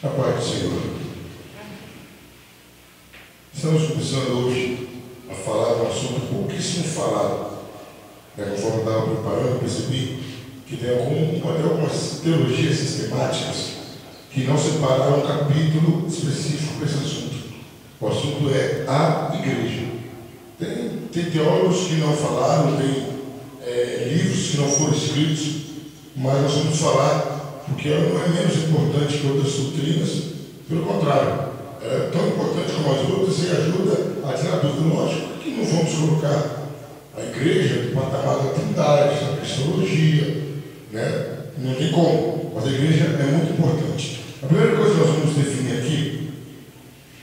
A paz do Senhor. Estamos começando hoje a falar de um assunto pouquíssimo falado. Conforme eu estava preparando, percebi que tem algumas teologias sistemáticas que não separaram um capítulo específico para esse assunto. O assunto é a igreja. Tem teólogos que não falaram, tem livros que não foram escritos, mas nós vamos falar porque ela não é menos importante que outras doutrinas, pelo contrário, ela é tão importante como as outras e ajuda a tirar dúvida. Lógico que não vamos colocar a igreja no patamar da Trindade, da cristologia, né? Não tem como, mas a igreja é muito importante. A primeira coisa que nós vamos definir aqui,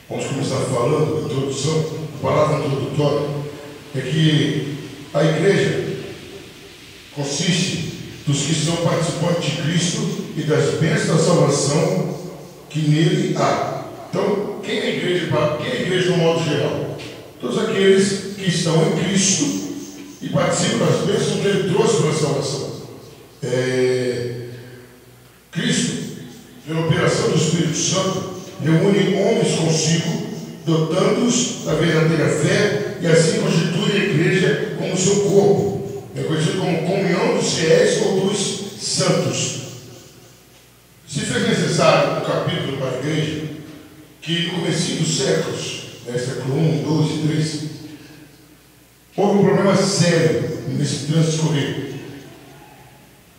vamos começar falando, a introdução, a palavra introdutória, é que a igreja consiste dos que são participantes de Cristo e das bênçãos da salvação que nele há. Então, quem é a igreja? Quem é a igreja no modo geral? Todos aqueles que estão em Cristo e participam das bênçãos que ele trouxe para a salvação. Cristo, pela operação do Espírito Santo, reúne homens consigo, dotando-os da verdadeira fé e assim constitui a igreja como seu corpo. É conhecido como comunhão dos fiéis ou dos santos. Se fez necessário um capítulo para a igreja, que no comecinho dos séculos, século I, II, III, houve um problema sério nesse transcorrer.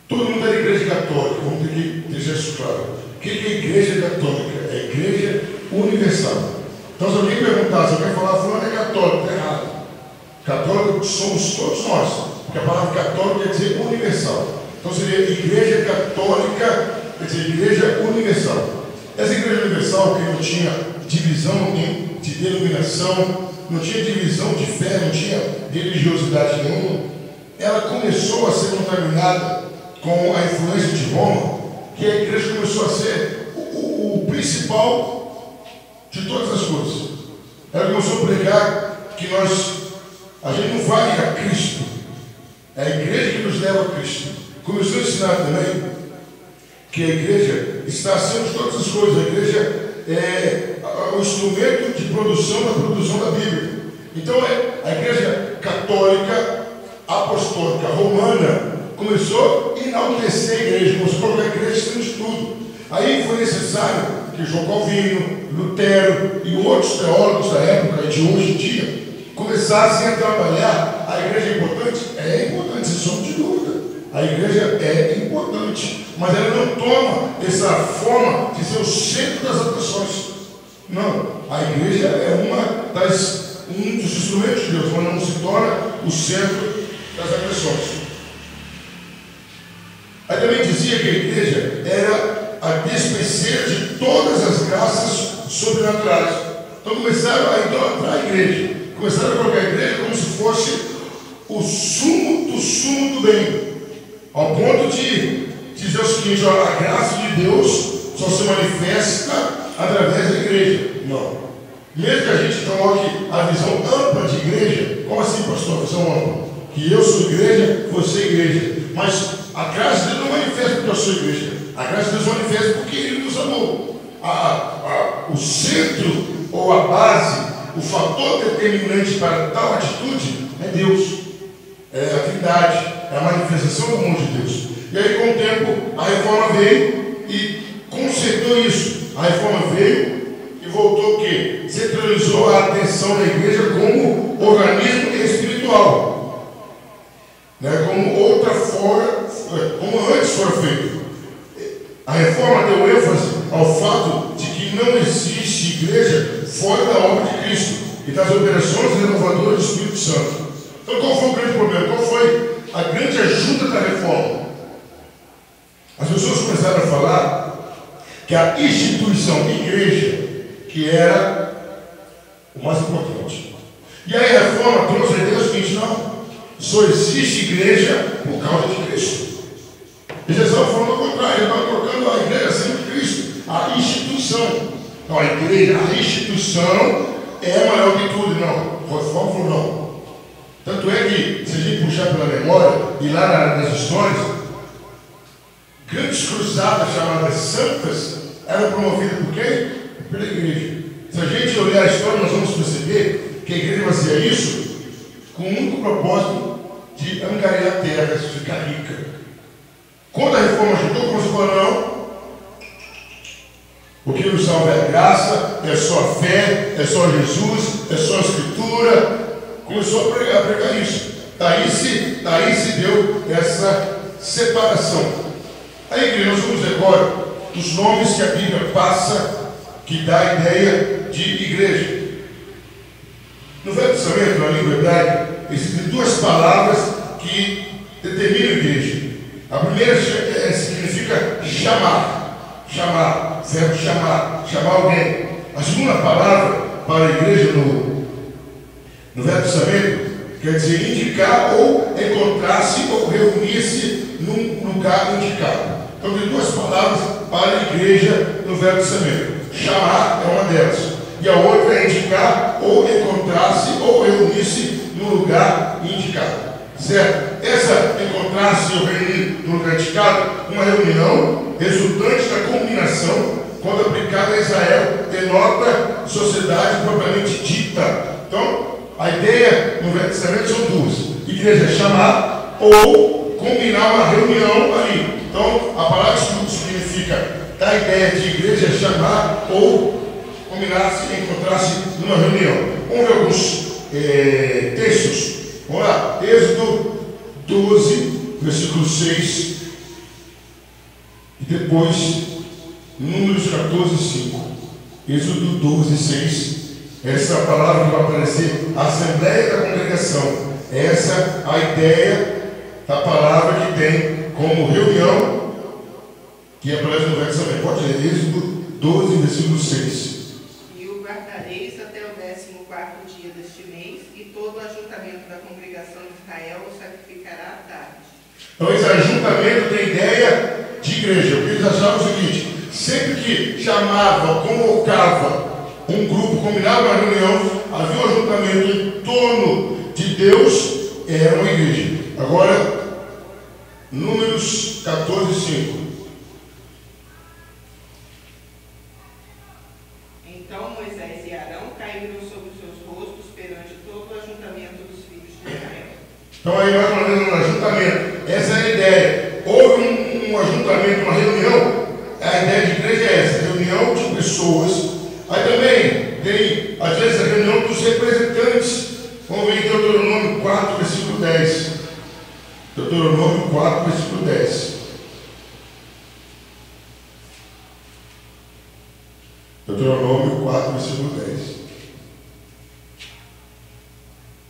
Todo mundo era igreja católica, vamos ter que deixar isso claro. O que é a igreja católica? É a igreja universal. Então, se alguém perguntar, se alguém falar, fulano é católico, está errado. Católico somos todos nós. Porque a palavra católica quer dizer universal. Então seria igreja católica, quer dizer igreja universal. Essa igreja universal, que não tinha divisão de denominação, não tinha divisão de fé, não tinha religiosidade nenhuma, ela começou a ser contaminada com a influência de Roma, que a igreja começou a ser o principal de todas as coisas. Ela começou a pregar que a gente não vai a Cristo. É a igreja que nos leva a Cristo. Começou a ensinar também que a igreja está acima de todas as coisas. A igreja é o instrumento de produção da Bíblia. Então, a igreja católica, apostólica, romana, começou a enaltecer a igreja, começou a colocar a igreja acima de tudo. Aí foi necessário que João Calvino, Lutero e outros teólogos da época e de hoje em dia começassem a trabalhar. A igreja é importante? É importante, sem sombra de dúvida. A igreja é importante, mas ela não toma essa forma de ser o centro das atenções. Não, a igreja é um dos instrumentos de Deus, mas não se torna o centro das atenções. Aí também dizia que a igreja era a despenseira de todas as graças sobrenaturais. Então começaram a idolatrar a igreja. Começaram a colocar a igreja como se fosse o sumo do bem, ao ponto de dizer o seguinte: a graça de Deus só se manifesta através da igreja. Não. Mesmo que a gente coloque a visão ampla de igreja, como assim, pastor, a visão ampla? Que eu sou igreja, você é igreja. Mas a graça de Deus não manifesta porque eu sou igreja. A graça de Deus manifesta porque Ele nos amou. O centro ou a base, o fator determinante para tal atitude é Deus, é a Trindade, é a manifestação do amor de Deus. E aí, com o tempo, a reforma veio e consertou isso. A reforma veio e voltou o quê? Centralizou a atenção da igreja como organismo espiritual, como outra fora, como antes fora feito. A reforma deu ênfase ao fato de que não existe igreja fora da obra de Cristo e das operações renovadoras do Espírito Santo. Então, qual foi o grande problema? Qual foi a grande ajuda da reforma? As pessoas começaram a falar que a instituição igreja que era o mais importante. E aí a reforma trouxe a ideia seguinte: não, só existe igreja por causa de Cristo. Eles estavam falando ao contrário, eles estavam colocando a igreja acima de Cristo, a instituição. Não, a igreja, a instituição é maior que tudo. Não, a reforma falou não. Tanto é que, se a gente puxar pela memória, e lá nas histórias, grandes cruzadas chamadas santas era promovida por quem? Pela igreja. Se a gente olhar a história, nós vamos perceber que a igreja fazia isso com o único propósito de angariar terras, ficar rica. Quando a reforma chegou, começou a falar, não, o que nos salva é a graça, é só a fé, é só Jesus, é só a Escritura. Começou a pregar isso. Daí se deu essa separação. A igreja, nós vamos ver agora os nomes que a Bíblia passa, que dá a ideia de igreja. No Velho Testamento, na língua hebraica, existem duas palavras que determinam a igreja. A primeira significa chamar, verbo chamar alguém. A segunda palavra para a igreja no Velho Testamento quer dizer indicar ou encontrar-se ou reunir-se num lugar indicado. Então tem duas palavras para a igreja no Velho Testamento. Chamar é uma delas. E a outra é indicar ou encontrar-se ou reunir-se num lugar indicado. Certo? Essa encontrar-se ou reunir num lugar indicado, uma reunião resultante da combinação, quando aplicada a Israel, denota sociedade propriamente dita. Então, a ideia no Velho Testamento são duas. Igreja é chamar ou combinar uma reunião ali. Então, a palavra estudo significa dar a ideia de igreja é chamar ou combinar-se, encontrar-se numa reunião. Vamos ver alguns textos. Vamos lá. Êxodo 12, versículo 6. E depois, Números 14, 5. Êxodo 12, 6. Essa palavra vai aparecer, Assembleia da Congregação. Essa é a ideia da palavra que tem como reunião, que aparece no Velho Testamento. Pode ler, Êxodo 12, versículo 6. E o guardareis até o 14º dia deste mês, e todo o ajuntamento da congregação de Israel o sacrificará à tarde. Então esse ajuntamento tem ideia de igreja. Porque eles achavam o seguinte: sempre que chamava, convocava um grupo, combinava uma reunião, havia um ajuntamento em torno de Deus, era uma igreja. Agora, Números 14, 5. Então Moisés e Arão caíram sobre os seus rostos perante todo o ajuntamento dos filhos de Israel. Então aí nós falamos no ajuntamento. Essa é a ideia. Houve um ajuntamento, uma reunião. A ideia de igreja é essa, reunião de pessoas. Aí também tem, às vezes, a reunião dos representantes. Vamos ver em Deuteronômio 4, versículo 10. Deuteronômio 4, versículo 10. Deuteronômio 4, versículo 10.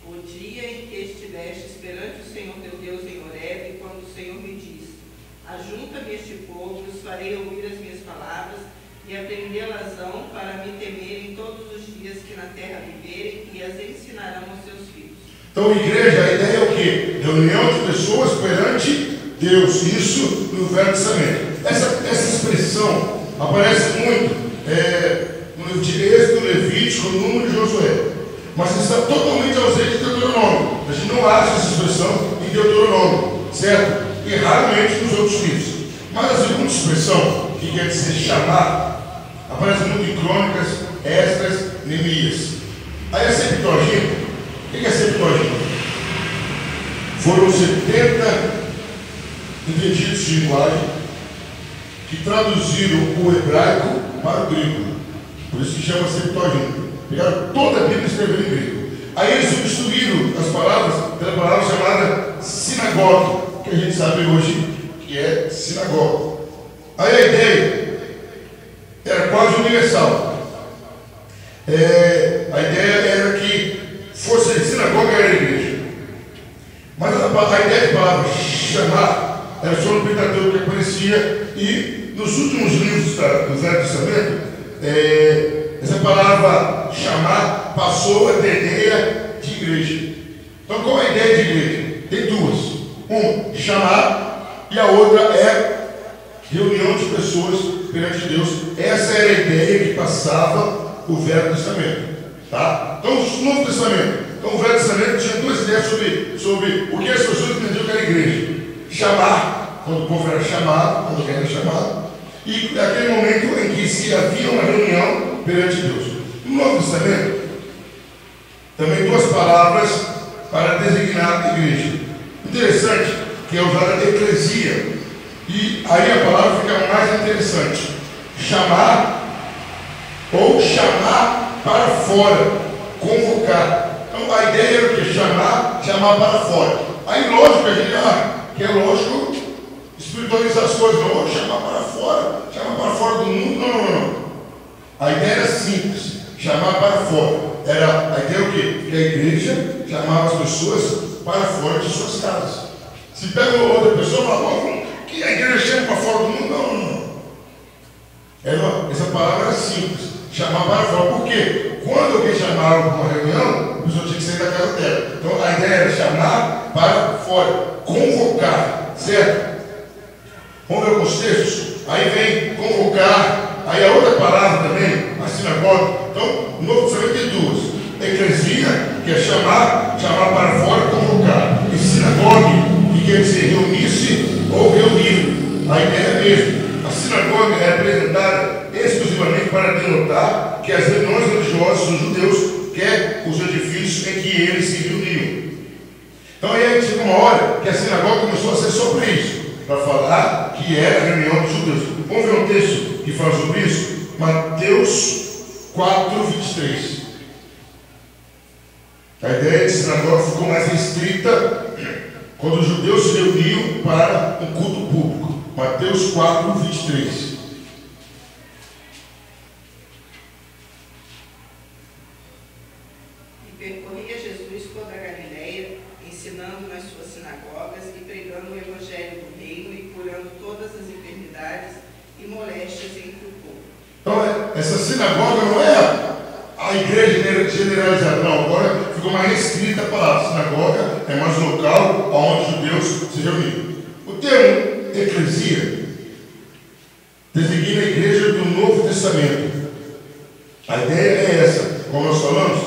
O dia em que estivestes perante o Senhor teu Deus em Horebe, quando o Senhor me disse: ajunta-me este povo, e os farei ouvir as minhas palavras, e aprendê-las-ão para me temerem todos os dias que na terra viverem, e as ensinarão aos seus filhos. Então, igreja, a ideia é o quê? Reunião de pessoas perante Deus. Isso no Velho Testamento. Essa expressão aparece muito no livro de Êxodo, Levítico, Número e Josué. Mas está totalmente ausente em Deuteronômio. A gente não acha essa expressão em Deuteronômio, certo? E raramente nos outros livros. Mas a segunda expressão, que quer dizer chamar, aparece muito em Crônicas, Esdras, Neemias. Aí a Septuaginta. O que é Septuaginta? Foram 70 entendidos de linguagem que traduziram o hebraico para o grego. Por isso que chama Septuaginta. Pegaram toda a Bíblia e escreveram em grego. Aí eles substituíram as palavras pela palavra chamada sinagoga, que a gente sabe hoje que é sinagoga. Aí a ideia era quase universal. A ideia era que fosse sinagoga era a igreja. Mas a ideia de palavra chamar era só no Pentateuco que aparecia, e nos últimos livros do Velho Testamento, essa palavra chamar passou a ter ideia de igreja. Então qual é a ideia de igreja? Tem duas. Uma, chamar, e a outra é reunião de pessoas perante Deus. Essa era a ideia que passava o Velho Testamento. Tá? Então, o Novo Testamento. Então, o Velho Testamento tinha duas ideias sobre o que as pessoas entendiam que era igreja. Chamar, quando o povo era chamado, quando alguém era chamado. e naquele momento em que se havia uma reunião perante Deus. No Novo Testamento, também duas palavras para designar a igreja. Interessante que é usada eclesia, e aí a palavra fica mais interessante: chamar ou chamar para fora, convocar. Então a ideia era o que? Chamar para fora. Aí lógico, a gente que é lógico espiritualizar as coisas, não, chamar para fora do mundo, não. A ideia era simples, chamar para fora. Era a ideia o quê? Que a igreja chamava as pessoas para fora de suas casas. Se pega outra pessoa e fala, que a igreja chama para fora do mundo, não. Essa palavra era simples, chamar para fora. Por quê? Quando alguém chamava para uma reunião, a pessoa tinha que sair da casa dela. Então a ideia era chamar para fora, convocar, certo? Vamos ver alguns textos. Aí vem convocar. Aí a outra palavra também, a sinagoga. Então, no Novo Testamento tem duas: eclesia, que é chamar para fora, convocar, e sinagoga, que quer dizer reunir-se ou reunir. A ideia é a mesma. A sinagoga é apresentada exclusivamente para denotar que as reuniões religiosas dos judeus, que é os edifícios em que eles se reuniam. Então aí chega uma hora que a sinagoga começou a ser só para isso, para falar que era a reunião dos judeus. Vamos ver um texto que fala sobre isso? Mateus 4:23. A ideia de sinagoga ficou mais restrita quando os judeus se reuniam para um culto público. Mateus 4:23. E percorria Jesus toda a Galileia, ensinando nas suas sinagogas e pregando o evangelho do reino e curando todas as enfermidades e moléstias entre o povo. Então, essa sinagoga não é a igreja generalizada, não. Agora ficou mais restrita a palavra. Sinagoga é mais um local onde os judeus se reuniam. O termo eclesia designa a igreja do Novo Testamento. A ideia é essa, como nós falamos,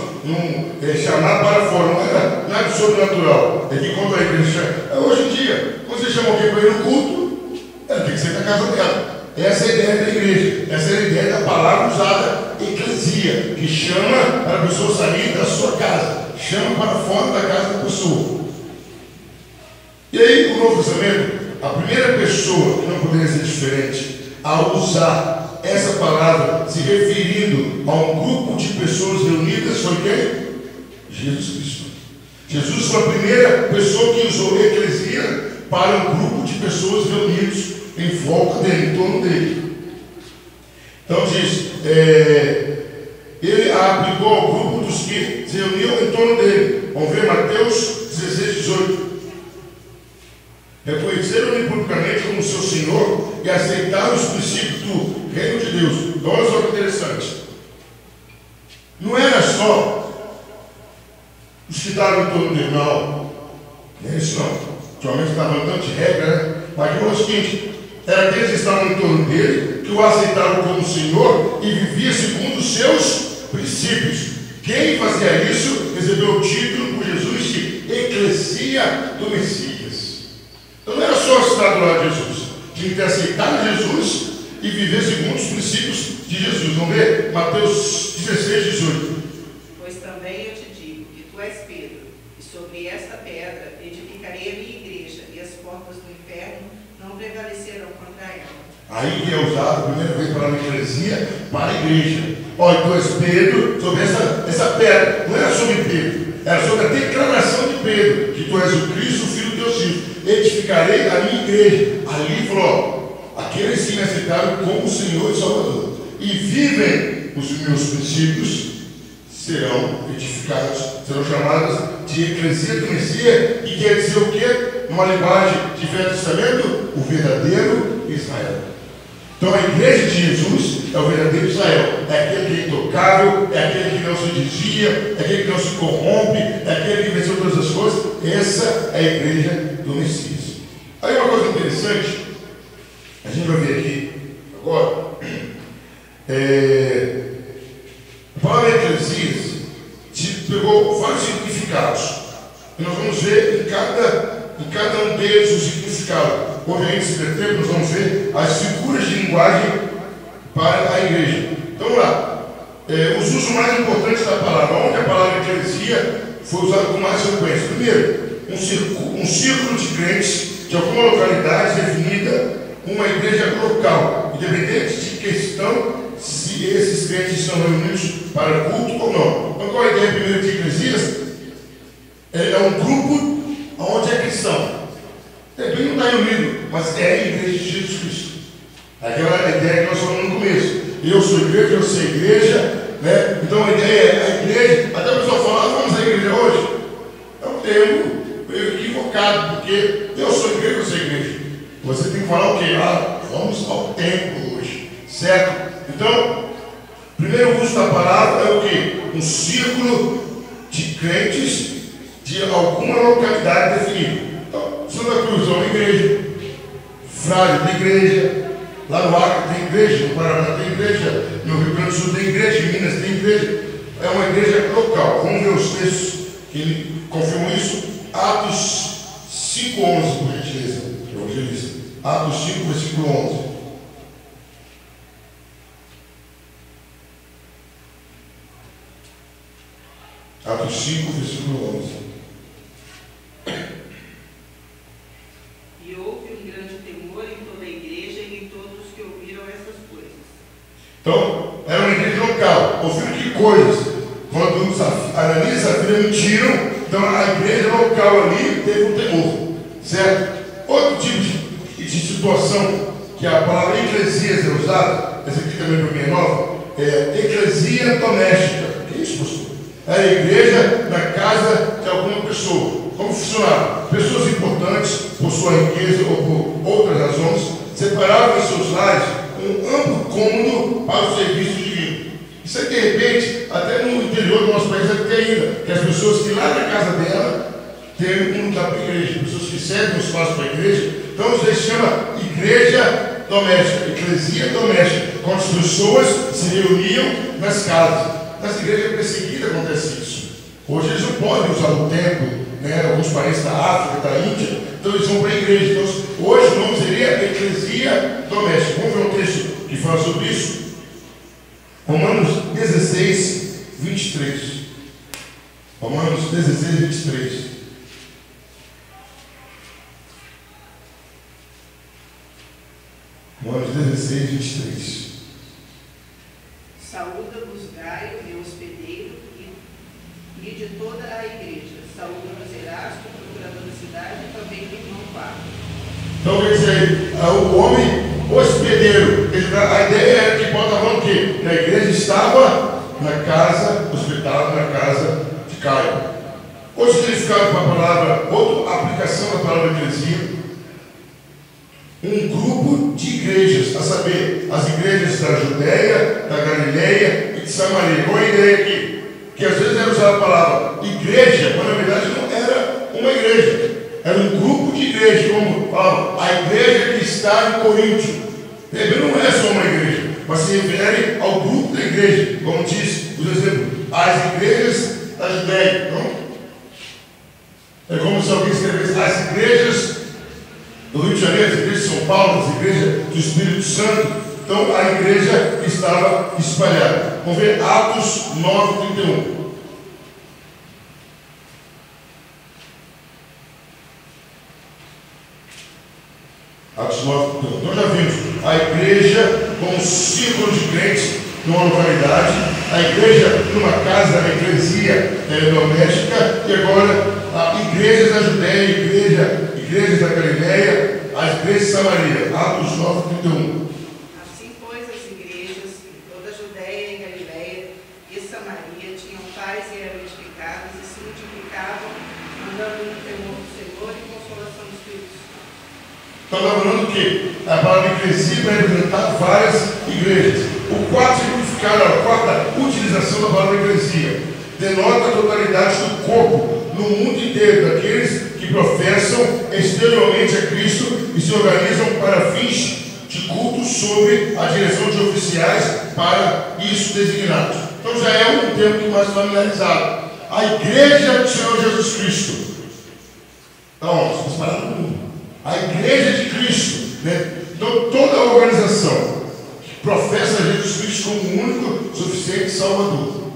chamar para fora, não é nada sobrenatural. É que quando a igreja hoje em dia, quando você chama alguém para ir no culto, ela tem que ser da casa dela. Essa é a ideia da igreja, essa é a ideia da palavra usada, eclesia, que chama para a pessoa sair da sua casa, chama para fora da casa da pessoa. E aí, o Novo Testamento, a primeira pessoa, que não poderia ser diferente, a usar essa palavra se referindo a um grupo de pessoas reunidas foi quem? Jesus Cristo. Jesus foi a primeira pessoa que usou eclesia para um grupo de pessoas reunidas em volta dele, em torno dele. Então diz, ele a aplicou ao grupo dos que se reuniam em torno dele. Vamos ver Mateus 16:18. Reconheceram-lhe publicamente como seu Senhor e aceitaram os princípios do reino de Deus. Então olha só que interessante. Não era só os que estavam em torno dele, não. Não é isso não. Ultimamente está falando tanto de regra, né? Mas aqui é o seguinte: era aqueles que estavam em torno dele, que o aceitavam como Senhor e vivia segundo os seus princípios. Quem fazia isso recebeu o título por Jesus de eclesia do Messias. Então não era só estar do lado de Jesus, tinha que ter aceitado Jesus e viver segundo os princípios de Jesus. Vamos ver Mateus 16:18. Pois também eu te digo que tu és Pedro, e sobre esta pedra edificarei a minha igreja, e as portas do inferno não prevalecerão contra ela. Aí que é usado a primeira vez para a eclesia, para a igreja. Olha, tu és Pedro, sobre essa pedra. Não era sobre Pedro, era sobre a declaração de Pedro, que tu és o Cristo, o Filho de Deus vivo. Edificarei a minha igreja. Ali falou, aqueles que me aceitaram como Senhor e Salvador e vivem os meus princípios serão edificados, serão chamados de eclesia do Messias, que quer dizer o quê? Numa linguagem de Velho Testamento, o verdadeiro Israel. Então a igreja de Jesus é o verdadeiro Israel, é aquele que é intocável, é aquele que não se desvia, é aquele que não se corrompe, é aquele que venceu todas as coisas. Essa é a igreja do Messias. Aí uma coisa interessante, a gente vai ver aqui agora, a palavra eclesias pegou vários significados, e nós vamos ver em cada um deles o significado. Hoje a gente se deter, nós vamos ver as figuras de linguagem para a igreja. Então vamos lá. Os usos mais importantes da palavra. Onde a palavra eclesia foi usada com mais frequência? Primeiro, um círculo de crentes de alguma localidade definida, uma igreja local, independente de questão se esses crentes estão reunidos para culto ou não. Então qual a ideia primeiro de eclesias? É um grupo onde é cristão. Também não está reunido, mas é a igreja de Jesus Cristo. Aquela ideia que nós falamos no começo. Eu sou igreja, eu sou igreja, né? Então a ideia é a igreja. Até a pessoa fala, vamos à igreja hoje. É um termo equivocado, porque eu sou igreja, eu sou igreja. Você tem que falar o quê? Vamos ao templo hoje, certo? Então, o primeiro uso da palavra é o quê? Um círculo de crentes de alguma localidade definida. Então, Santa Cruz é uma igreja, Frade tem igreja, lá no Acre tem igreja, no Paraná tem igreja, no Rio Grande do Sul tem igreja, em Minas tem igreja. É uma igreja local. Vamos ver os textos que confirmam isso. Atos 5:11, por gentileza, evangelista. Atos 5, versículo 11. Atos 5, versículo 11. E houve um grande temor em toda a igreja e em todos os que ouviram essas coisas. Então, era uma igreja local. Ouviram que coisas? Quando Ananias e Safira mentiram, então a igreja local ali teve um temor, certo? Outro tipo de situação que a palavra eclesias é usada, essa aqui também para mim é nova, é eclesia doméstica. O que é isso, pastor? É a igreja na casa de alguma pessoa. Como funcionava? Pessoas importantes, por sua riqueza ou por outras razões, separavam em seus lares um amplo cômodo para o serviço divino. Isso aí, de repente, até no interior do nosso país deve ter ainda, que as pessoas que lá na casa dela têm um lugar para a igreja, pessoas que cedem um espaço para a igreja. Então isso aí se chama igreja doméstica, eclesia doméstica, quando as pessoas se reuniam nas casas. Nas igrejas perseguidas acontece isso. Hoje eles não podem usar o templo, né? Alguns países da África, da Índia, então eles vão para a igreja. Então, hoje o nome seria eclesia doméstica. Vamos ver um texto que fala sobre isso? Romanos 16, 23. Romanos 16, 23. Romanos 16, 23. Saúda-vos Gaio, meu hospedeiro, e de toda a igreja. Saúda-vos Erasto, procurador da cidade, e também do irmão Pablo. Então quer dizer, o homem hospedeiro, a ideia era que Paulo estava falando o quê? Que a igreja estava na casa, hospedada na casa de Caio. Outro significado para a palavra, outra aplicação da palavra eclesia, um grupo de igrejas, a saber, as igrejas da Judéia, da Galileia e de Samaria. Qual é a ideia aqui? Que às vezes era usada a palavra igreja, mas na verdade não era uma igreja. Era um grupo de igrejas, como a igreja que está em Coríntio. Não é só uma igreja, mas se refere ao grupo da igreja, como diz, por exemplo, as igrejas da Judéia. Não? É como se alguém escrevesse as igrejas do Rio de Janeiro, as igrejas de São Paulo, as igrejas do Espírito Santo. Então a igreja estava espalhada. Vamos ver Atos 9, 31. Atos 9, 31. Então já vimos a igreja como um círculo de crentes numa localidade, a igreja numa casa, a eclesia doméstica, e agora a igreja da Judéia, igrejas da Galileia, as igrejas de Samaria. Atos 9, 31. Assim, pois, as igrejas em toda a Judéia e Galileia e Samaria tinham paz e eram edificadas e se multiplicavam, andando no temor do Senhor e consolação do Espírito Santo. Então, está falando que a palavra eclesia vai representar várias igrejas. O quarto significado, a quarta utilização da palavra eclesia, denota a totalidade do corpo no mundo inteiro, daqueles que professam exteriormente a Cristo e se organizam para fins de culto sob a direção de oficiais para isso designados. Então já é um termo mais familiarizado. A igreja do Senhor Jesus Cristo. Então, essas palavras no mundo. A igreja de Cristo, né? Então toda a organização que professa um único, suficiente Salvador.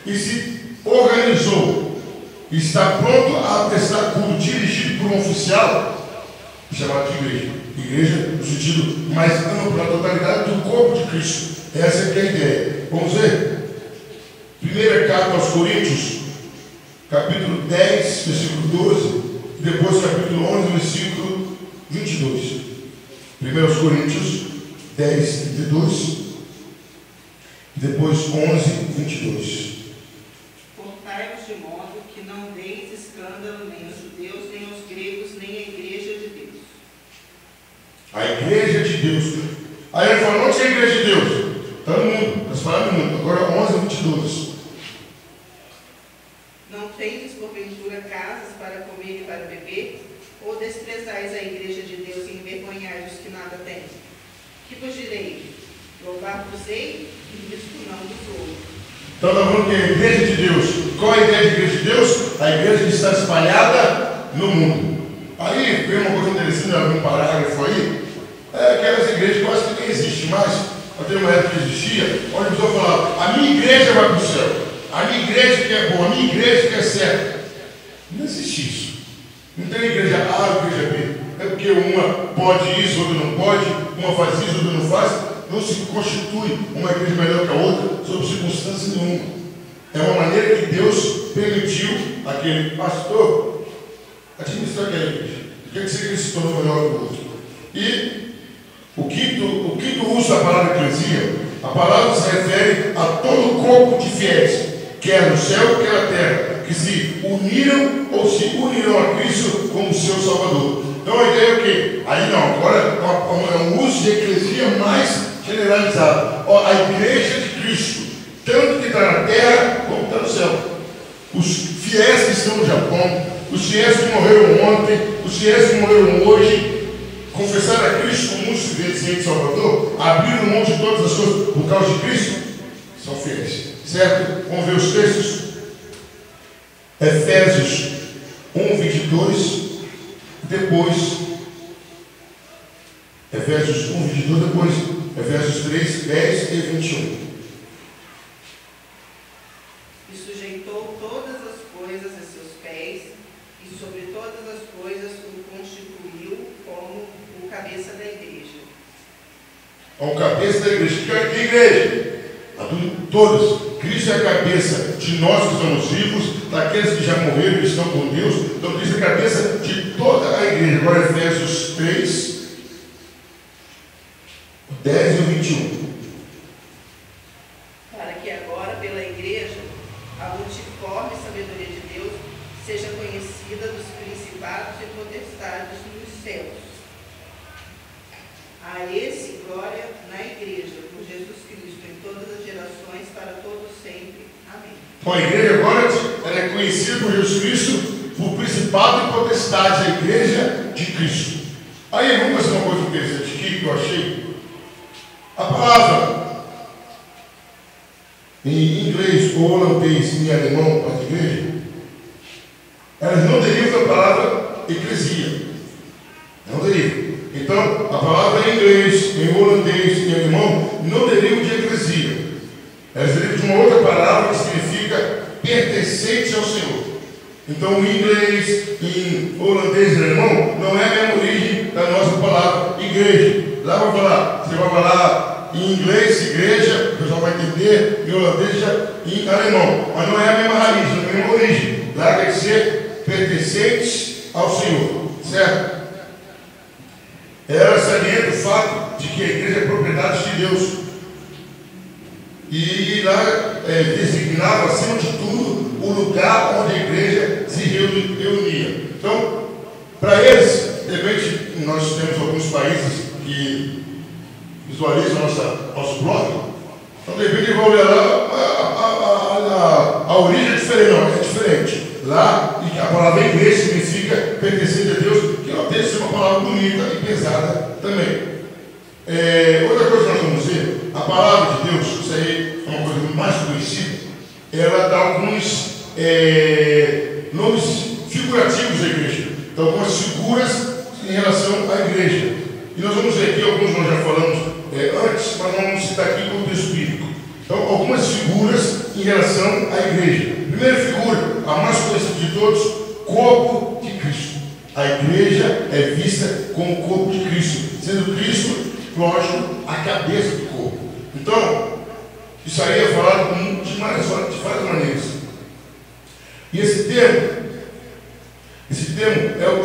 E se organizou, está pronto a prestar culto dirigido por um oficial, chamado de igreja. Igreja no sentido mais amplo, na totalidade do corpo de Cristo. Essa é a ideia. Vamos ver? Primeira carta aos Coríntios, capítulo 10, versículo 12, e depois capítulo 11, versículo 22. 1 Coríntios 10, 32, e depois 11, 22. Portai-vos de modo que não deis escândalo nem aos judeus, nem aos gregos, nem à igreja de Deus. A igreja de Deus. Aí ele fala, onde é a igreja de Deus? Está no mundo, nós falamos no mundo. Agora 11, 22. Não tendes porventura casas para comer e para beber? Ou desprezais a igreja de Deus e envergonhais os que nada têm? Que vos direi? Louvar-vos-ei, e isto não vos louvo. Então está falando que a igreja de Deus. Qual é a ideia de igreja de Deus? A igreja que está espalhada no mundo. Aí vem uma coisa interessante, um parágrafo aí. Aquelas igrejas quase que nem existem mais. Até uma época que existia, onde a pessoa falava, a minha igreja vai para o céu. A minha igreja que é boa, a minha igreja que é certa. Não existe isso. Não tem igreja A, igreja B. É porque uma pode isso, outra não pode, uma faz isso, outra não faz. Não se constitui uma igreja melhor que a outra, sob circunstância nenhuma. É uma maneira que Deus permitiu aquele pastor administrar aquela igreja. Quer dizer que ele se tornou melhor que o outro. E o quinto uso da palavra eclesia, a palavra se refere a todo o corpo de fiéis, quer no céu, quer na terra, que se uniram ou se unirão a Cristo como seu Salvador. Então a ideia é o quê? Aí não, agora é um uso de eclesia mais generalizado. A igreja de Cristo, tanto que está na terra como está no céu. Os fiéis que estão no Japão, os fiéis que morreram ontem, os fiéis que morreram hoje, confessaram a Cristo como um suficiente Salvador, abriram mão de todas as coisas por causa de Cristo, são fiéis. Certo? Vamos ver os textos. Efésios 1, 22, depois Efésios 1, 22, depois Efésios 3, 10 e 21. E sujeitou todas as coisas a seus pés, e sobre todas as coisas o constituiu como o cabeça da igreja. O cabeça da igreja. Que igreja? Todas. Cristo é a cabeça de nós que estamos vivos, daqueles que já morreram e estão com Deus. Então Cristo é a cabeça de toda a igreja. Agora Efésios 3, 10 e 21. Para que agora pela igreja a multiforme sabedoria de Deus seja conhecida dos principados e potestades nos céus. A esse glória na igreja, por Jesus Cristo, em todas as gerações, para todos sempre. Amém. Então a igreja agora ela é conhecida por Jesus Cristo, por principado e potestade, a igreja de Cristo. Aí vamos fazer uma coisa interessante aqui que eu achei. A palavra em inglês, ou holandês e em alemão para a igreja, elas não derivam da palavra eclesia. Não derivam. Então, a palavra em inglês, em holandês e em alemão não derivam de eclesia. Elas derivam de uma outra palavra que significa pertencente ao Senhor. Então, em inglês, em holandês e em alemão não é a mesma origem da nossa palavra igreja. Lá você vai falar em inglês, igreja, o pessoal vai entender, em holandês e em alemão. Mas não é a mesma raiz, não é a mesma origem. Lá quer dizer pertencentes ao Senhor. Certo? Ela salienta o fato de que a igreja é propriedade de Deus. E lá designava, acima de tudo, o lugar onde a igreja se reunia. Então, para eles, de repente, nós temos alguns países que visualizam nosso blog. Então, de repente, vão olhar lá, a origem é diferente. Não, é diferente. Lá, e a palavra igreja significa pertencente a Deus, que não tem que ser uma palavra bonita e pesada também. Outra coisa que nós vamos ver, a palavra de Deus, isso aí é uma coisa mais conhecida, ela dá alguns nomes figurativos da igreja, então algumas figuras em relação à igreja. E nós vamos ver aqui, alguns nós já falamos antes, mas vamos citar aqui o contexto bíblico. Então, algumas figuras em relação à igreja. Primeira figura, a mais conhecida de todos, corpo de Cristo. A igreja é vista como o corpo de Cristo, sendo Cristo, lógico, a cabeça do corpo. Então, isso aí é falado de várias maneiras. E esse termo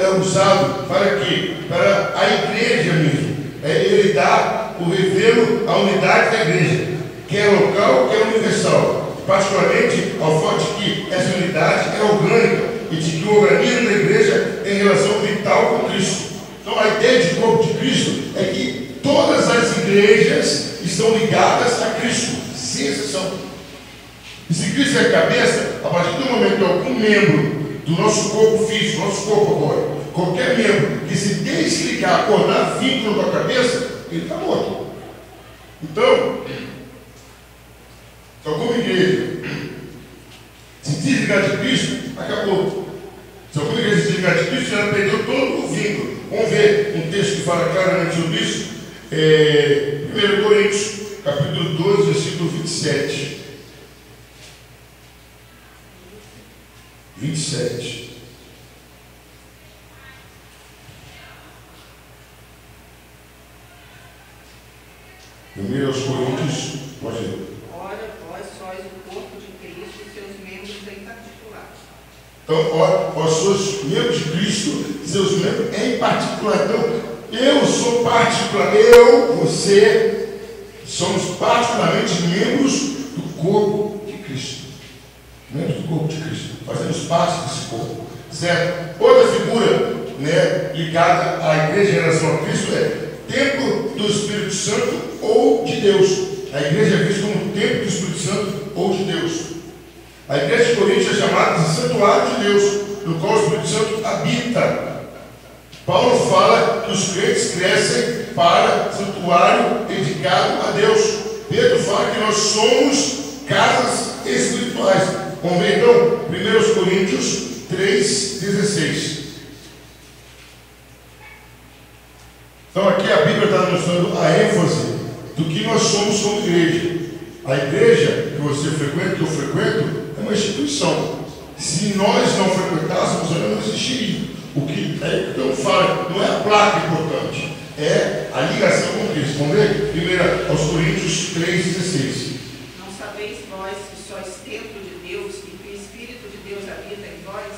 é usado para quê? Para a igreja mesmo. Ele dá o revelo à unidade da igreja, quer local, quer universal. Particularmente ao fato de que essa unidade é orgânica e de que o organismo da igreja tem relação vital com Cristo. Então a ideia de corpo de Cristo é que todas as igrejas estão ligadas a Cristo, sem exceção. E se Cristo é a cabeça, a partir do momento que algum membro do nosso corpo físico, nosso corpo agora, qualquer membro que se desligar, acordar vínculo com a cabeça, ele está morto. Então, se alguma igreja se desligar de Cristo, acabou. Se alguma igreja se desligar de Cristo, ela perdeu todo o vínculo. Vamos ver um texto que fala claramente sobre isso. 1 Coríntios, capítulo 12, versículo 27. 27. Primeiro aos Coríntios, pode ler. Ora, vós sois o corpo de Cristo e seus membros em particular. Então, vós sois membros de Cristo, seus membros em particular. Então, eu sou particular, você, somos particularmente membros do corpo de Cristo. Membros do corpo de Cristo. Fazemos parte desse corpo. Certo? Outra figura, né, ligada à igreja em relação a Cristo é templo do Espírito Santo ou de Deus. A igreja é vista como templo do Espírito Santo ou de Deus. A igreja de Corinto é chamada de santuário de Deus, no qual o Espírito Santo habita. Paulo fala que os crentes crescem para santuário dedicado a Deus. Pedro fala que nós somos casas espirituais. Vamos ver então 1 Coríntios 3,16. Então aqui a Bíblia está mostrando a ênfase do que nós somos como igreja. A igreja que você frequenta, que eu frequento, é uma instituição. Se nós não frequentássemos, ela não existiria. O que então fala, não é a placa importante, é a ligação com Cristo. Vamos ver? 1 aos Coríntios 3,16. Não sabeis vós que sois templo de Deus e que o Espírito de Deus habita em vós?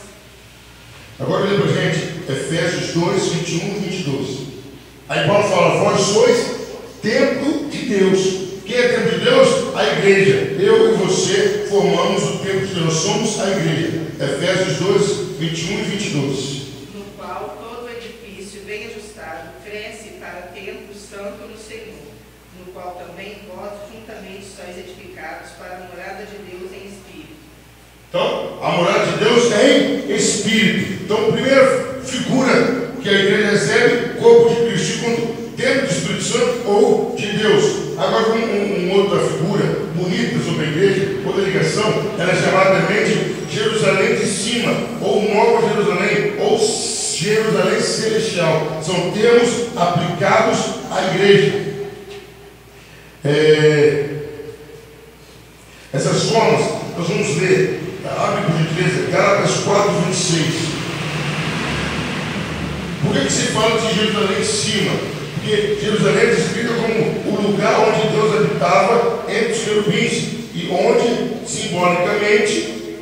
Agora lê para a gente Efésios 2, 21 e 22. Aí Paulo fala, vós sois templo de Deus. Quem é templo de Deus? A igreja. Eu e você formamos o templo de Deus, somos a igreja. Efésios 2, 21 e 22. No qual todo edifício bem ajustado cresce para templo santo no Senhor, no qual também vós juntamente sois edificados para a morada de Deus em Espírito. Então, a morada de Deus é em Espírito. Então, primeira figura que a igreja recebe, corpo de Cristo. Segundo, templo do Espírito Santo ou de Deus. Agora, uma outra figura bonita sobre a igreja, outra ligação, ela é chamada também de Jerusalém de cima, ou Nova Jerusalém, ou Jerusalém celestial. São termos aplicados à igreja. Essas formas, nós vamos ler, abre por gentileza, Gálatas 4, 26. Por que se fala de Jerusalém de cima? Porque Jerusalém é descrita como o lugar onde Deus habitava entre os querubins e onde, simbolicamente,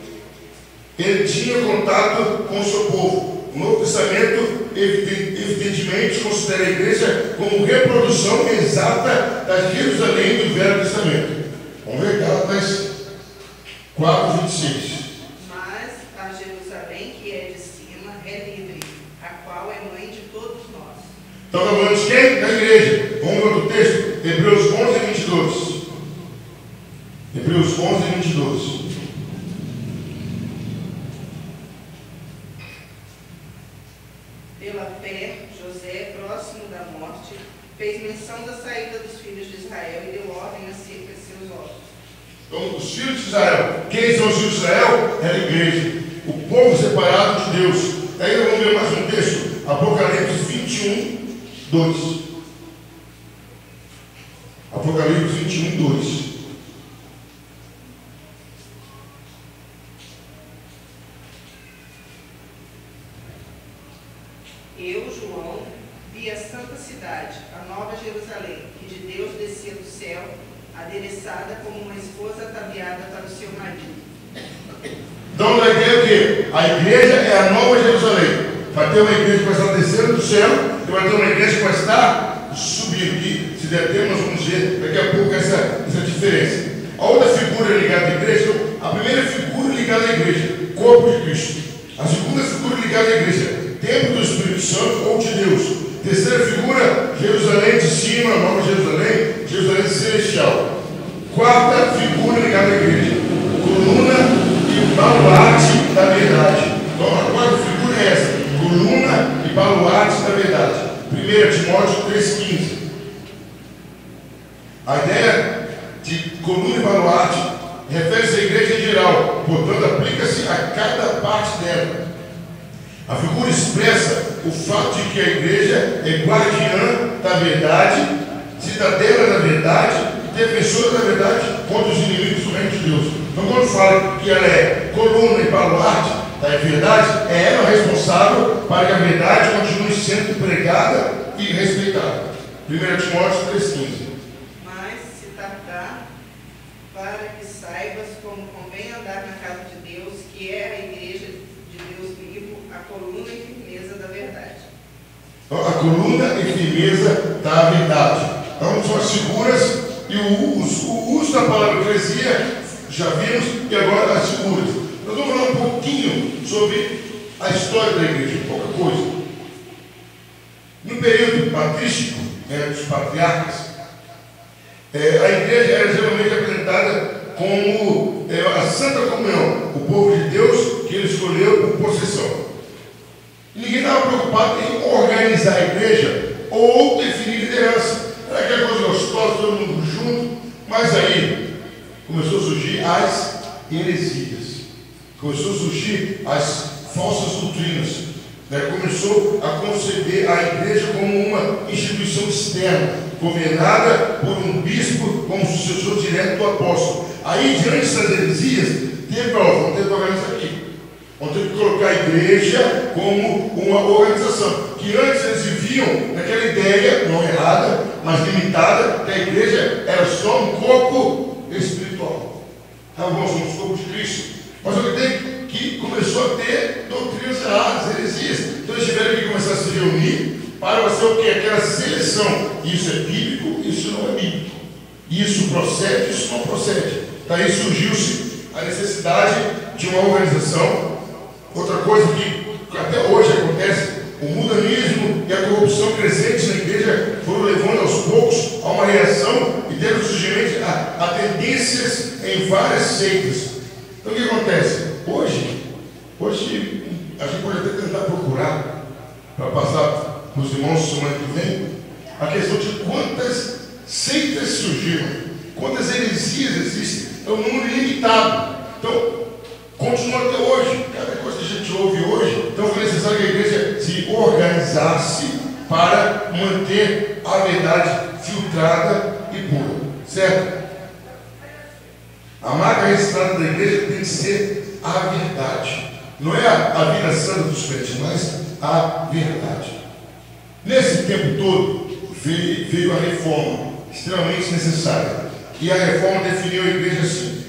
ele tinha contato com o seu povo. O Novo Testamento, evidentemente, considera a igreja como reprodução exata da Jerusalém do Velho Testamento. Vamos ver Gálatas 4, 26. Mas a Jerusalém que é de cima é livre, a qual é mãe de todos nós. Então, está falando de quem? Da igreja. Vamos ver outro texto? Hebreus 11, 22. Hebreus 11, 22. Pela fé, José, próximo da morte, fez menção da saída dos filhos de Israel e deu ordem acerca de seus ossos. Então, os filhos de Israel. Quem são os filhos de Israel? É a igreja. O povo separado de Deus. Aí vamos ver mais um texto. Apocalipse 21, 2. Apocalipse 21, 2. adereçada como uma esposa ataviada para o seu marido. Então, a ideia é o quê? A igreja é a nova Jerusalém. Vai ter uma igreja que vai estar descendo do céu e vai ter uma igreja que vai estar subindo. E, se der tempo, nós vamos ver daqui a pouco essa diferença. A outra figura ligada à igreja, a primeira figura ligada à igreja, corpo de Cristo. A segunda figura ligada à igreja, templo do Espírito Santo ou de Deus. Terceira figura, Jerusalém de cima, nova Jerusalém, Jerusalém celestial. Quarta figura ligada à igreja, coluna e baluarte da verdade. Então a quarta figura é essa, coluna e baluarte da verdade. 1 Timóteo 3,15. A ideia de coluna e baluarte refere-se à igreja em geral, portanto aplica-se a cada parte dela. A figura expressa o fato de que a igreja é guardiã da verdade, cidadela da verdade, defensora da verdade contra os inimigos do reino de Deus. Então, quando fala que ela é coluna e baluarte da verdade, é ela responsável para que a verdade continue sendo pregada e respeitada. 1 Timóteo 3,15. Mas se tardar, para que saibas como convém andar na casa de Deus, que é a igreja de Deus vivo, a coluna e firmeza da verdade. Então, a coluna e firmeza da verdade. Então, são as figuras e o uso da palavra eclesia, já vimos, e agora as figuras. Nós vamos falar um pouquinho sobre a história da igreja, pouca coisa. No período patrístico, dos patriarcas, a igreja era geralmente apresentada como a Santa Comunhão, o povo de Deus que ele escolheu por possessão. Ninguém estava preocupado em organizar a igreja ou definir liderança. Era aquela coisa gostosa, todo mundo junto, mas aí começou a surgir as heresias, começou a surgir as falsas doutrinas, começou a conceber a igreja como uma instituição externa, governada por um bispo como sucessor direto do apóstolo. Aí, diante dessas heresias, vamos ter que organizar aqui. Vamos ter que colocar a igreja como uma organização. Que antes eles viviam naquela ideia, não errada, mas limitada, que a igreja era só um corpo espiritual. Então, nós somos o corpo de Cristo. Mas eu tenho que começou a ter doutrinas erradas, heresias. Então eles tiveram que começar a se reunir para fazer o quê? Aquela seleção. Isso é bíblico, isso não é bíblico. Isso procede, isso não procede. Daí surgiu-se a necessidade de uma organização. Outra coisa que até hoje acontece, o mundanismo e a corrupção crescente na igreja foram levando aos poucos a uma reação e deram surgimento a tendências em várias seitas. Então o que acontece? Hoje a gente pode até tentar procurar, para passar para os irmãos semana que vem, a questão de quantas seitas surgiram, quantas heresias existem. É um número ilimitado. Então, continua até hoje. Cada coisa que a gente ouve hoje, então foi necessário que a igreja se organizasse para manter a verdade filtrada e pura. Certo? A marca registrada da igreja tem que ser a verdade. Não é a vida santa dos crentes, mas a verdade. Nesse tempo todo, veio a reforma, extremamente necessária. E a reforma definiu a igreja assim.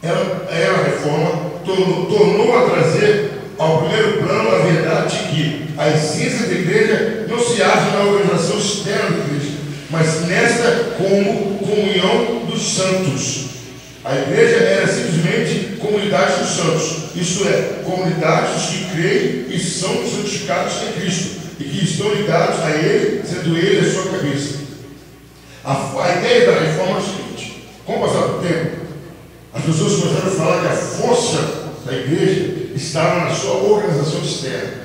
A reforma tornou a trazer ao primeiro plano a verdade de que a essência da igreja não se acha na organização externa da igreja, mas nesta como comunhão dos santos. A igreja era simplesmente comunidade dos santos, isto é, comunidade dos que creem e são santificados em Cristo e que estão ligados a Ele, sendo Ele a sua cabeça. A ideia da reforma é o seguinte: com o passar do tempo, as pessoas começaram a falar que a força da igreja estava na sua organização externa.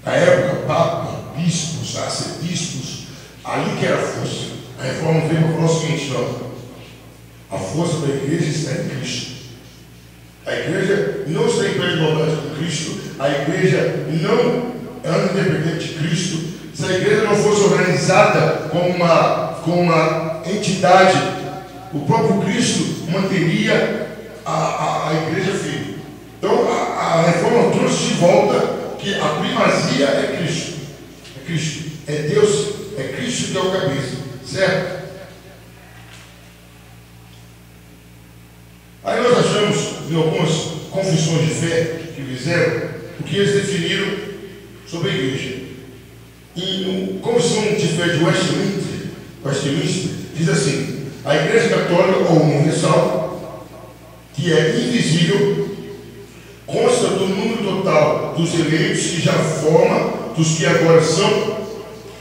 Na época, papa, bispos, arcebispos, ali que era a força. A reforma veio para falar o seguinte: não. A força da igreja está em Cristo. A igreja não está em pé de igualdade com Cristo. A igreja não anda independente de Cristo. Se a igreja não fosse organizada como uma entidade, o próprio Cristo manteria a igreja firme. Então a reforma trouxe de volta que a primazia é Cristo. É Cristo. É Deus. É Cristo que é o cabeça. Certo? em algumas confissões de fé que fizeram, o que eles definiram sobre a igreja. E a Confissão de Fé de Westminster diz assim: a Igreja Católica ou Universal, que é invisível, consta do número total dos eleitos que já forma, dos que agora são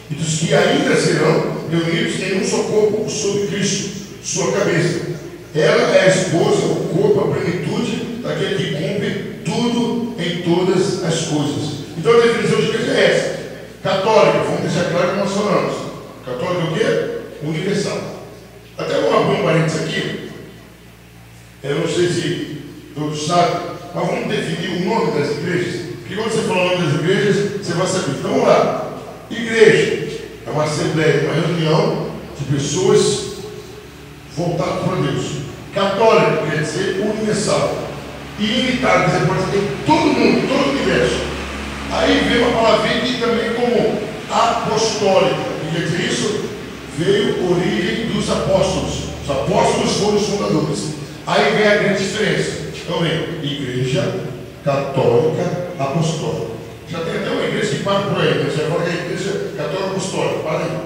e dos que ainda serão reunidos em um só corpo sob Cristo, sua cabeça. Ela é a esposa, o corpo, a plenitude daquele que cumpre tudo em todas as coisas. Então a definição de igreja é essa: católica, vamos deixar claro que nós falamos. Católica é o quê? Universal. Até vamos abrir um parênteses aqui. Eu não sei se todos sabem, mas vamos definir o nome das igrejas. Porque quando você fala o nome das igrejas, você vai saber. Então vamos lá. Igreja é uma assembleia, uma reunião de pessoas voltadas para Deus. Católico quer dizer universal. Ilimitada, você pode ter todo mundo, todo o universo. Aí veio uma palavra que também como apostólica. E quer dizer isso? Veio a origem dos apóstolos. Os apóstolos foram os fundadores. Aí vem a grande diferença. Então vem igreja católica apostólica. Já tem até uma igreja que para por aí, né? Você fala que é a igreja católica apostólica, para aí.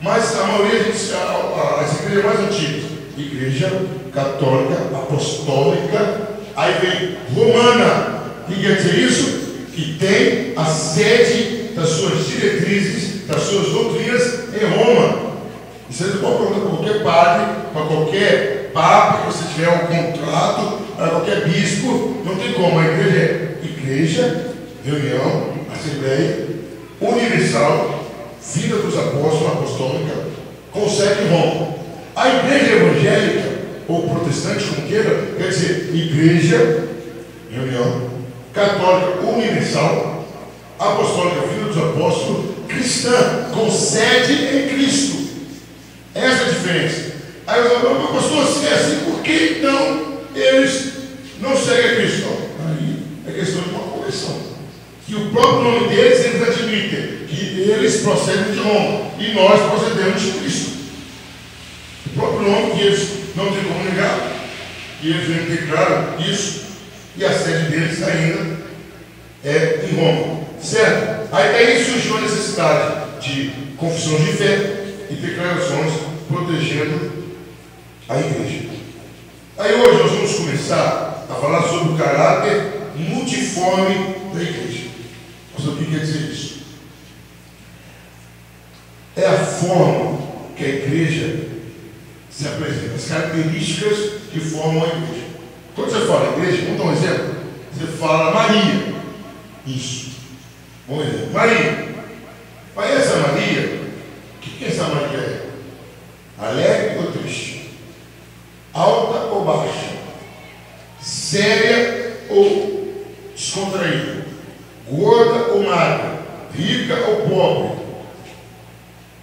Mas a maioria, as igrejas mais antigas, igreja católica apostólica, aí vem romana. O que quer dizer isso? Que tem a sede das suas diretrizes, das suas doutrinas em Roma. E você pode perguntar para qualquer padre, para qualquer papa que você tiver um contrato, para qualquer bispo, não tem como. A igreja é igreja, reunião, assembleia, universal, vinda dos apóstolos, apostólica, com sede em Roma. A igreja evangélica, ou protestante, como queira, quer dizer igreja, reunião, católica, universal, apostólica, vinda dos apóstolos, cristã, com sede em Cristo. Essa é a diferença. Aí eu falo, pastor, se é assim, por que então eles não seguem a Cristo? Não. Aí é questão de uma conversão. Que o próprio nome deles, eles admitem que eles procedem de Roma e nós procedemos de Cristo. O próprio nome que eles não têm como negar, e eles vêm declaram isso, e a sede deles ainda é em Roma. Certo? Aí daí surgiu a necessidade de confissões de fé e declarações protegendo a igreja. Aí hoje nós vamos começar a falar sobre o caráter multiforme da igreja. Mas o que quer dizer isso? É a forma que a igreja se apresenta, as características que formam a igreja. Quando você fala igreja, vamos dar um exemplo. Você fala Maria. Isso. Bom exemplo. Maria. Mas essa Maria, o que essa Maria é? Alegre ou triste? Alta ou baixa? Séria ou descontraída? Gorda ou magra? Rica ou pobre?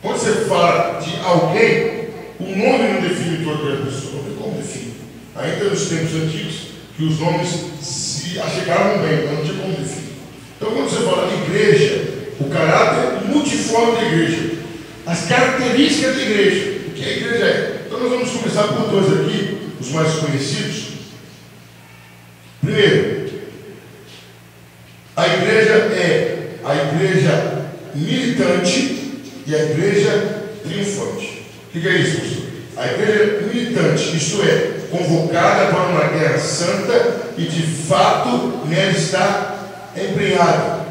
Quando você fala de alguém, o nome não define toda a pessoa. Não tem como definir. Ainda nos tempos antigos, que os nomes se achegavam bem, mas não tinha como definir. Então, quando você fala de igreja, o caráter multiforme da igreja, as características da igreja, o que a igreja é. Então, nós vamos começar por dois aqui, os mais conhecidos. Primeiro, a igreja é a igreja militante e a igreja triunfante. O que é isso, pastor? A igreja militante, isto é, convocada para uma guerra santa e de fato nela está empenhada.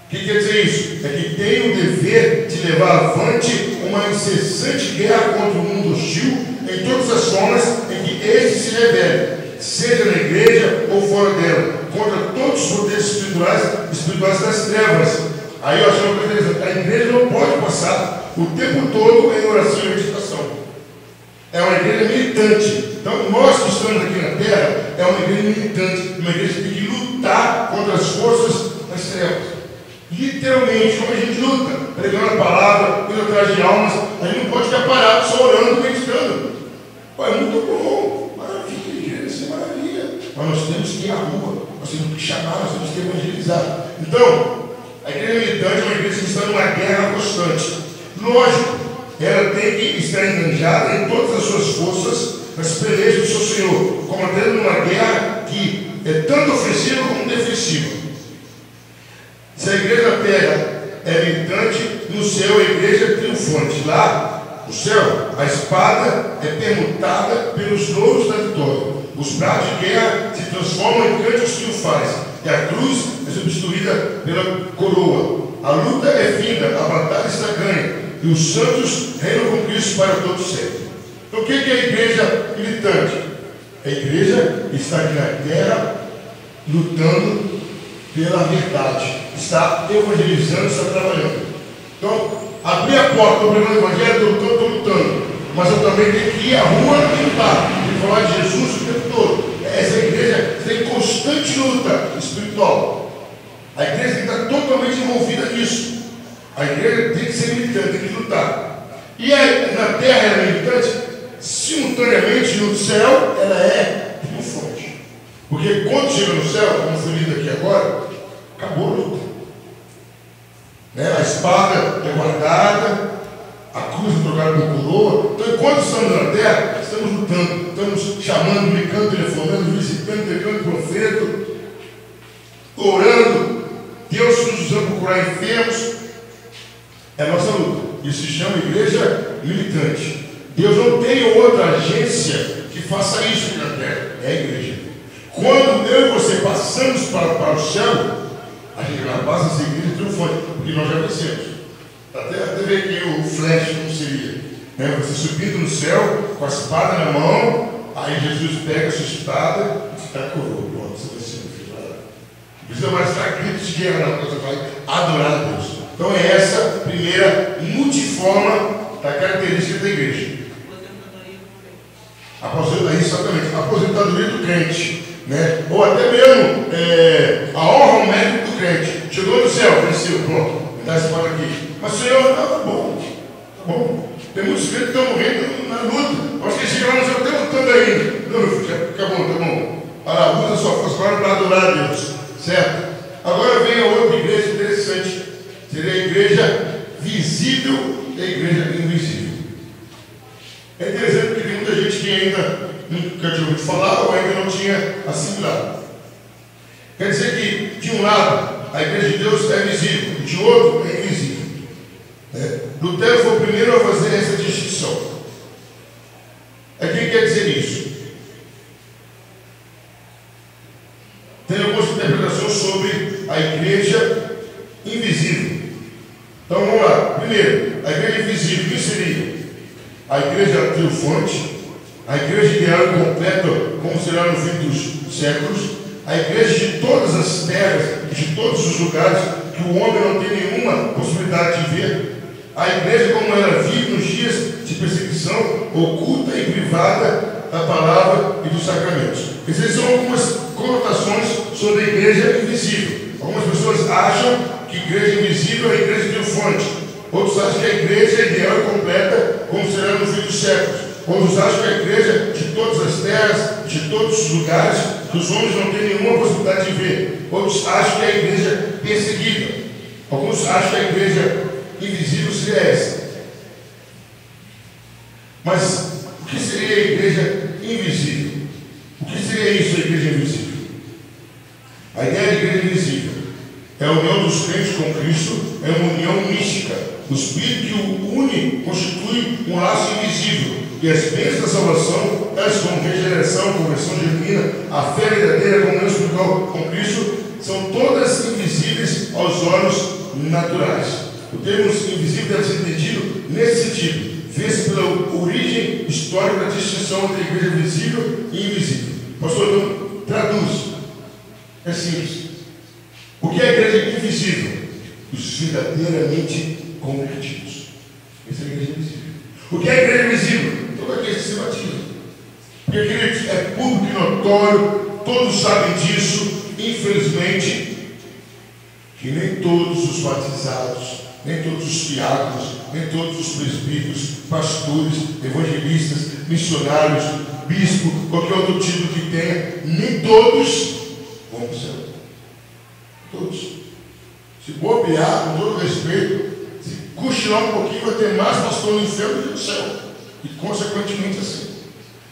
O que quer dizer isso? É que tem o dever de levar avante uma incessante guerra contra o mundo hostil em todas as formas em que este se revele, seja na igreja ou fora dela, contra todos os poderes espirituais das trevas. Aí eu acho uma coisa interessante: a igreja não pode passar o tempo todo em oração e meditação. É uma igreja militante. Então, nós que estamos aqui na terra, é uma igreja militante, uma igreja que tem que lutar contra as forças das trevas. Literalmente, como a gente luta, pregando a palavra, indo atrás de almas, a gente não pode ficar parado só orando, meditando. Pô, é muito bom, maravilha, igreja, isso é maravilha. Mas nós temos que ir à rua, nós temos que chamar, nós temos que evangelizar. Então, a igreja militante é uma igreja que está numa guerra constante. Lógico ela tem que estar enganjada em todas as suas forças nas pelejas do seu Senhor, combatendo numa guerra que é tanto ofensiva como defensiva. Se a igreja da terra é militante, no céu a igreja é triunfante. Lá, no céu, a espada é permutada pelos louros da vitória. Os braços de guerra se transformam em cânticos triunfais, e a cruz é substituída pela coroa. A luta é finda, a batalha está ganha, e os santos reinam com Cristo para todo sempre. Então, o que é a igreja militante? A igreja está aqui na terra, lutando pela verdade, está evangelizando, está trabalhando. Então, abrir a porta, estou pregando o evangelho, estou lutando, mas eu também tenho que ir à rua e lutar, tenho que falar de Jesus o tempo todo. Essa igreja está em constante luta espiritual. A igreja tem que estar totalmente envolvida nisso. A igreja tem que ser militante, tem que lutar. E na terra ela é militante, simultaneamente no céu ela é triunfante. Porque quando chega no céu, como foi lido aqui agora, acabou a luta. A espada é guardada, a cruz é trocada por coroa. Então, enquanto estamos na terra, estamos lutando, estamos chamando, ligando, telefonando, visitando, pegando panfleto, orando, Deus nos usando para curar enfermos. É a nossa luta. Isso se chama igreja militante. Deus não tem outra agência que faça isso aqui na terra. É a igreja. Quando eu e você passamos para o céu, a gente já passa a ser igreja triunfante, porque nós já vencemos. Até ver aqui o flash, como seria. Você subindo no céu, com a espada na mão, aí Jesus pega a sua espada e está coroa. Pronto, você venceu. Não precisa mais estar gritos de guerra, não. Você vai adorar a Deus. Então é essa primeira multiforma da característica da igreja. Aposentadoria, exatamente. Aposentadoria do crente. Ou até mesmo a honra ao mérito do crente. Chegou no céu, venceu, pronto, me dá essa espada aqui. Mas Senhor, tá bom, tá bom. Tem muitos crentes que estão morrendo na luta. Acho que chega lá no céu, até lutando ainda. Não, meu filho, já acabou, tá bom. Usa sua força para adorar a Deus, certo? Agora vem a outra igreja interessante. Seria a igreja visível e a igreja invisível. É interessante porque tem muita gente que ainda nunca tinha ouvido falar ou ainda não tinha assimilado. Quer dizer que, de um lado, a igreja de Deus é visível, e de outro é invisível. Lutero foi o primeiro a fazer essa distinção. O que quer dizer isso? Tem algumas interpretações sobre a igreja invisível. Então vamos lá. Primeiro, a igreja invisível, o que seria? A igreja triunfante, a igreja ideal e completa, como será no fim dos séculos, a igreja de todas as terras, de todos os lugares, que o homem não tem nenhuma possibilidade de ver, a igreja como ela vive nos dias de perseguição oculta e privada da palavra e dos sacramentos. Essas são algumas conotações sobre a igreja invisível. Algumas pessoas acham que a igreja invisível é a igreja triunfante. Outros acham que a igreja é ideal e completa, como será no fim dos séculos. Outros acham que a igreja de todas as terras, de todos os lugares, que os homens não têm nenhuma possibilidade de ver. Outros acham que é a igreja perseguida. Alguns acham que a igreja invisível seria essa. Mas o que seria a igreja invisível? O que seria isso, a igreja invisível? A ideia de igreja invisível é a união dos crentes com Cristo, é uma união mística. O Espírito que o une constitui um laço invisível. E as bênçãos da salvação, tais como regeneração, conversão genuína, a fé verdadeira, comunhão espiritual com Cristo, são todas invisíveis aos olhos naturais. O termo invisível deve ser entendido nesse sentido. Vê-se pela origem histórica da distinção entre a igreja visível e invisível. Pastor, então, traduz. É simples. O que é a igreja invisível? Os verdadeiramente convertidos. Essa é a igreja invisível. O que é a igreja invisível? Todo aquele que se batiza. Porque, queridos, é público e notório, todos sabem disso, infelizmente, que nem todos os batizados, nem todos os diáconos, nem todos os presbíteros, pastores, evangelistas, missionários, bispo, qualquer outro título que tenha, nem todos vão para o céu. Todos. Se bobear, com todo respeito, cochilar um pouquinho, vai ter mais pastor no inferno do que no céu. E consequentemente assim.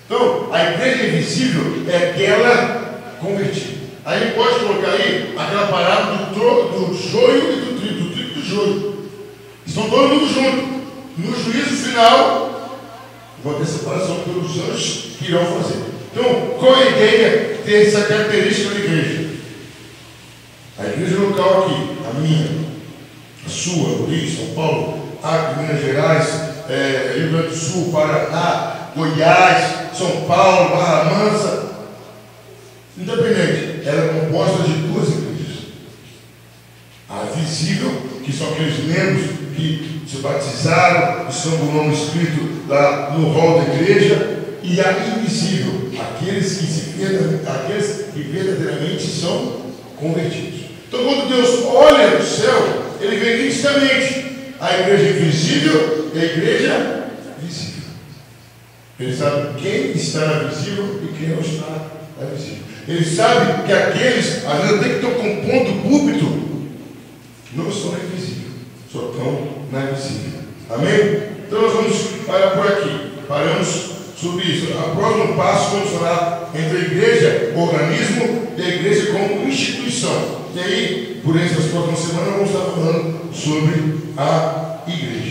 Então, a igreja invisível é aquela convertida. Aí pode colocar aí aquela parábola do joio e do trigo e do joio. Estão todo mundo junto. No juízo final, vai ter separação pelos anjos que irão fazer. Então, qual é a ideia dessa característica da igreja? A igreja local aqui, a minha, a sua, no Rio, São Paulo, Acre, Minas Gerais, Rio Grande do Sul, Paraná, Goiás, São Paulo, Barra Mansa, independente, ela é composta de duas igrejas. A visível, que são aqueles membros que se batizaram, que estão com o nome escrito lá no rol da igreja, e a invisível, aqueles que verdadeiramente são convertidos. Então, quando Deus olha do céu, Ele vê nitidamente a igreja invisível e a igreja visível. Ele sabe quem está na visível e quem não está na visível. Ele sabe que aqueles, até que estão compondo o púlpito, não estão na invisível, só estão na visível. Amém? Então nós vamos parar por aqui. Paramos sobre isso. O próximo passo vamos falar entre a igreja, organismo, e a igreja como instituição. E aí, por essas próximas semanas, vamos estar falando sobre a igreja.